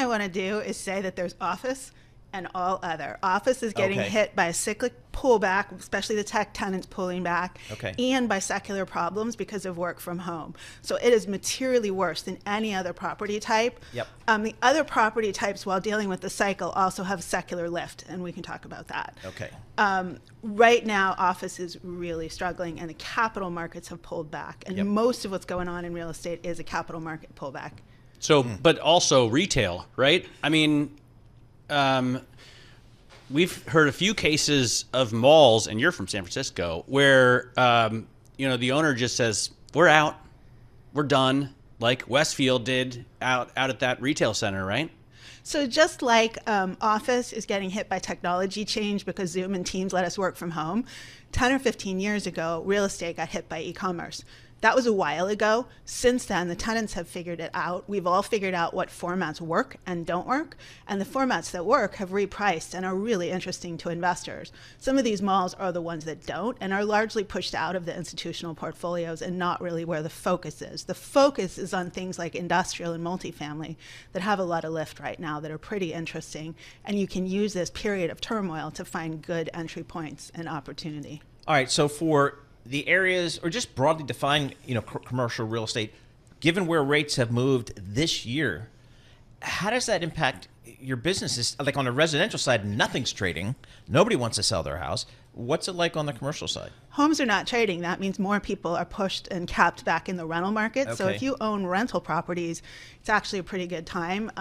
I want to do is say that there's office and all other. Office is getting hit by a cyclic pullback, especially the tech tenants pulling back, and by secular problems because of work from home. So it is materially worse than any other property type. The other property types, while dealing with the cycle, also have secular lift, and we can talk about that. Right now, office is really struggling, and the capital markets have pulled back. And most of what's going on in real estate is a capital market pullback. So, but also retail, right? I mean, we've heard a few cases of malls, and you're from San Francisco, where the owner just says, "We're out, we're done," like Westfield did out at that retail center, right? So just like office is getting hit by technology change because Zoom and Teams let us work from home, 10 or 15 years ago, real estate got hit by e-commerce. That was a while ago. Since then, the tenants have figured it out. We've all figured out what formats work and don't work. And the formats that work have repriced and are really interesting to investors. Some of these malls are the ones that don't and are largely pushed out of the institutional portfolios and not really where the focus is. The focus is on things like industrial and multifamily that have a lot of lift right now that are pretty interesting. And you can use this period of turmoil to find good entry points and opportunity. All right, so for the areas, or just broadly defined, commercial real estate, given where rates have moved this year, how does that impact your businesses? Like on the residential side, nothing's trading. Nobody wants to sell their house. What's it like on the commercial side? Homes are not trading. That means more people are pushed and capped back in the rental market. So if you own rental properties, it's actually a pretty good time.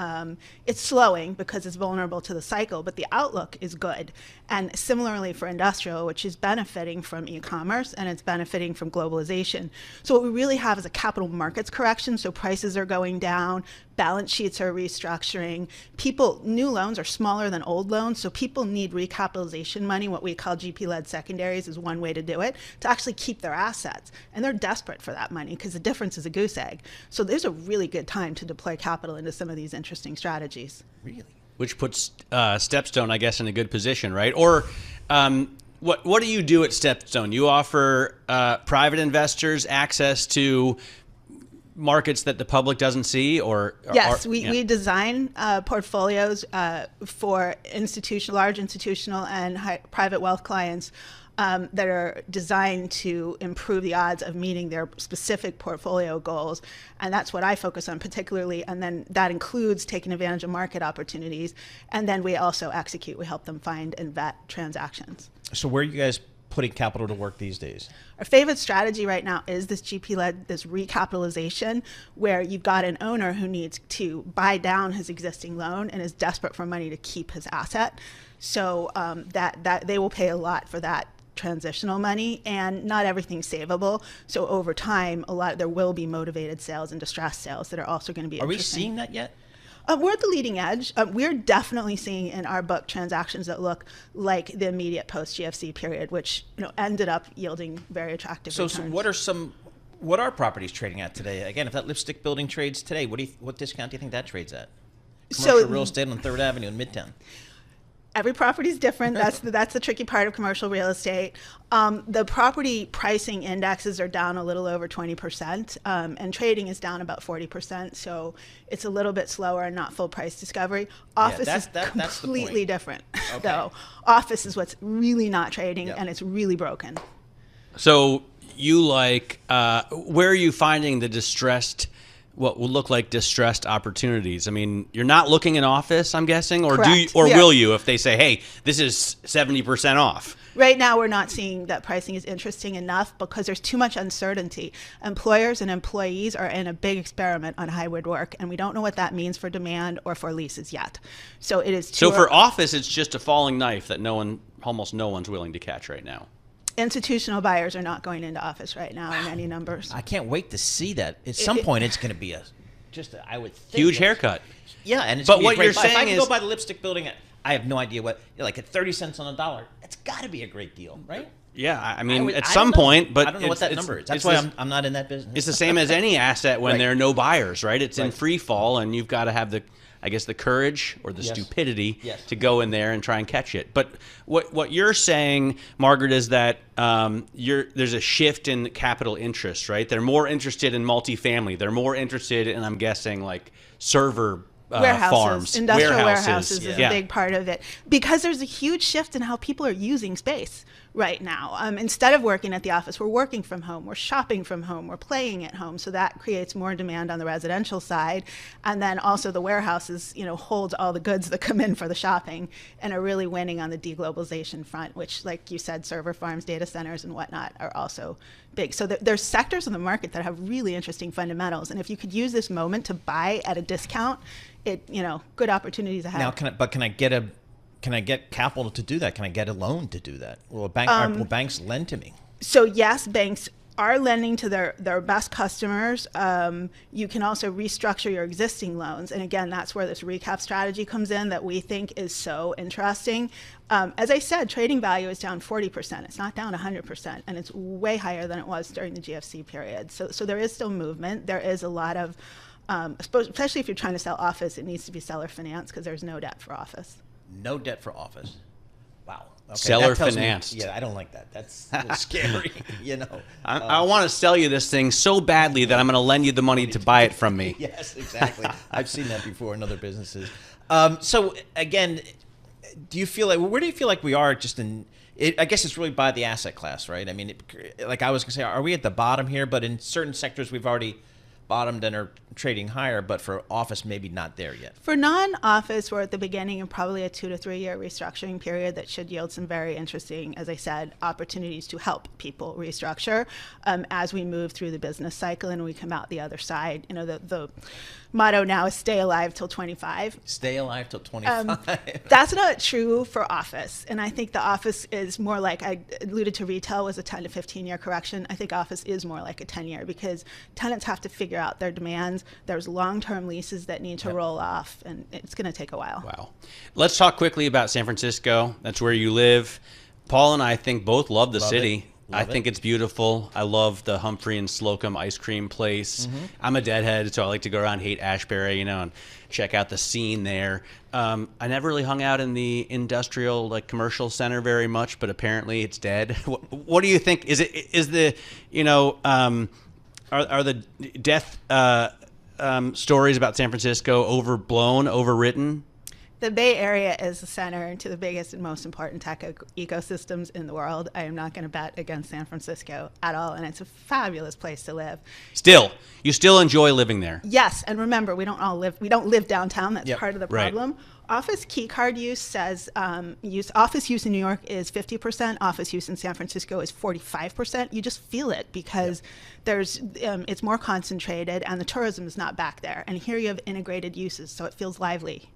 It's slowing because it's vulnerable to the cycle, but the outlook is good. And similarly for industrial, which is benefiting from e-commerce and it's benefiting from globalization. So what we really have is a capital markets correction. So prices are going down, balance sheets are restructuring. New loans are smaller than old loans. So people need recapitalization money. What we call GP-led secondaries is one way to do it, to actually keep their assets. And they're desperate for that money because the difference is a goose egg. So there's a really good time to deploy capital into some of these interesting strategies. Really? Which puts StepStone, I guess, in a good position, right? Or what do you do at StepStone? You offer private investors access to markets that the public doesn't see, yes, we design portfolios for large institutional and private wealth clients that are designed to improve the odds of meeting their specific portfolio goals. And that's what I focus on particularly. And then that includes taking advantage of market opportunities. And then we also execute. We help them find and vet transactions. So where are you guys putting capital to work these days? Our favorite strategy right now is this GP-led, this recapitalization, where you've got an owner who needs to buy down his existing loan and is desperate for money to keep his asset. So that they will pay a lot for that transitional money, and not everything's savable. So over time, there will be motivated sales and distressed sales that are also going to be interesting. Are we seeing that yet? We're at the leading edge. We're definitely seeing in our book transactions that look like the immediate post-GFC period, which ended up yielding very attractive returns. So what are properties trading at today? Again, if that lipstick building trades today, what discount do you think that trades at? Commercial real estate on 3rd Avenue in Midtown. Every property is different. That's the tricky part of commercial real estate. The property pricing indexes are down a little over 20%, and trading is down about 40%. So it's a little bit slower and not full price discovery. Office is completely different, though. Office is what's really not trading, and it's really broken. So you where are you finding the what will look like distressed opportunities? I mean, you're not looking in office, I'm guessing, or will you if they say, hey, this is 70% off? Right now, we're not seeing that pricing is interesting enough because there's too much uncertainty. Employers and employees are in a big experiment on hybrid work, and we don't know what that means for demand or for leases yet. So it is. So for office, it's just a falling knife that almost no one's willing to catch right now. Institutional buyers are not going into office right now in any numbers. I can't wait to see that. At some point, it's going to be I would think. Huge haircut. Yeah, and it's but what you're saying if I can is, go by the lipstick building, I have no idea like at 30 cents on the dollar. It's got to be a great deal, right? Yeah, I mean, at some point, but I don't know what that number is. That's why I'm not in that business. It's the same as any asset when there are no buyers, right? It's in free fall, and you've got to have the courage or the stupidity to go in there and try and catch it. But what you're saying, Margaret, is that there's a shift in capital interest, right? They're more interested in multifamily. They're more interested in, I'm guessing, like server farms. Industrial warehouses is a big part of it, because there's a huge shift in how people are using space right now. Instead of working at the office, we're working from home, we're shopping from home, we're playing at home. So that creates more demand on the residential side. And then also the warehouses, hold all the goods that come in for the shopping and are really winning on the deglobalization front, which, like you said, server farms, data centers, and whatnot are also big. So there's sectors in the market that have really interesting fundamentals. And if you could use this moment to buy at a discount, good opportunities ahead. Now, can I get capital to do that? Can I get a loan to do that? Will banks lend to me? So yes, banks are lending to their best customers. You can also restructure your existing loans. And again, that's where this recap strategy comes in that we think is so interesting. As I said, trading value is down 40%. It's not down 100%. And it's way higher than it was during the GFC period. So there is still movement. There is a lot of, especially if you're trying to sell office, it needs to be seller finance because there's no debt for office. No debt for office. Wow. Okay, seller financed. I don't like that. That's a little scary. I want to sell you this thing so badly that I'm going to lend you the money to buy it from me. Yes, exactly. I've seen that before in other businesses. So again, where do you feel like we are just in? I guess it's really by the asset class, right? I mean, like I was going to say, are we at the bottom here? But in certain sectors, we've already bottomed and are trading higher, but for office, maybe not there yet. For non-office, we're at the beginning of probably a 2 to 3 year restructuring period that should yield some very interesting, as I said, opportunities to help people restructure as we move through the business cycle and we come out the other side. The motto now is stay alive till 25. Stay alive till 25. That's not true for office. And I think the office is more like, I alluded to retail was a 10 to 15 year correction. I think office is more like a 10 year because tenants have to figure out their demands. There's long-term leases that need to roll off, and it's going to take a while. Wow. Let's talk quickly about San Francisco. That's where you live. Paul and I think both love the city. I think it's beautiful. I love the Humphrey and Slocum ice cream place. Mm-hmm. I'm a deadhead, so I like to go around Haight-Ashbury, and check out the scene there. I never really hung out in the industrial, commercial center very much, but apparently it's dead. What do you think? Are the death stories about San Francisco overblown, overwritten? The Bay Area is the center to the biggest and most important tech ecosystems in the world. I am not going to bet against San Francisco at all, and it's a fabulous place to live. You still enjoy living there? Yes, and remember, we don't live downtown. That's part of the problem. Right. Office key card use says office use in New York is 50%. Office use in San Francisco is 45%. You just feel it because it's more concentrated and the tourism is not back there. And here you have integrated uses, so it feels lively.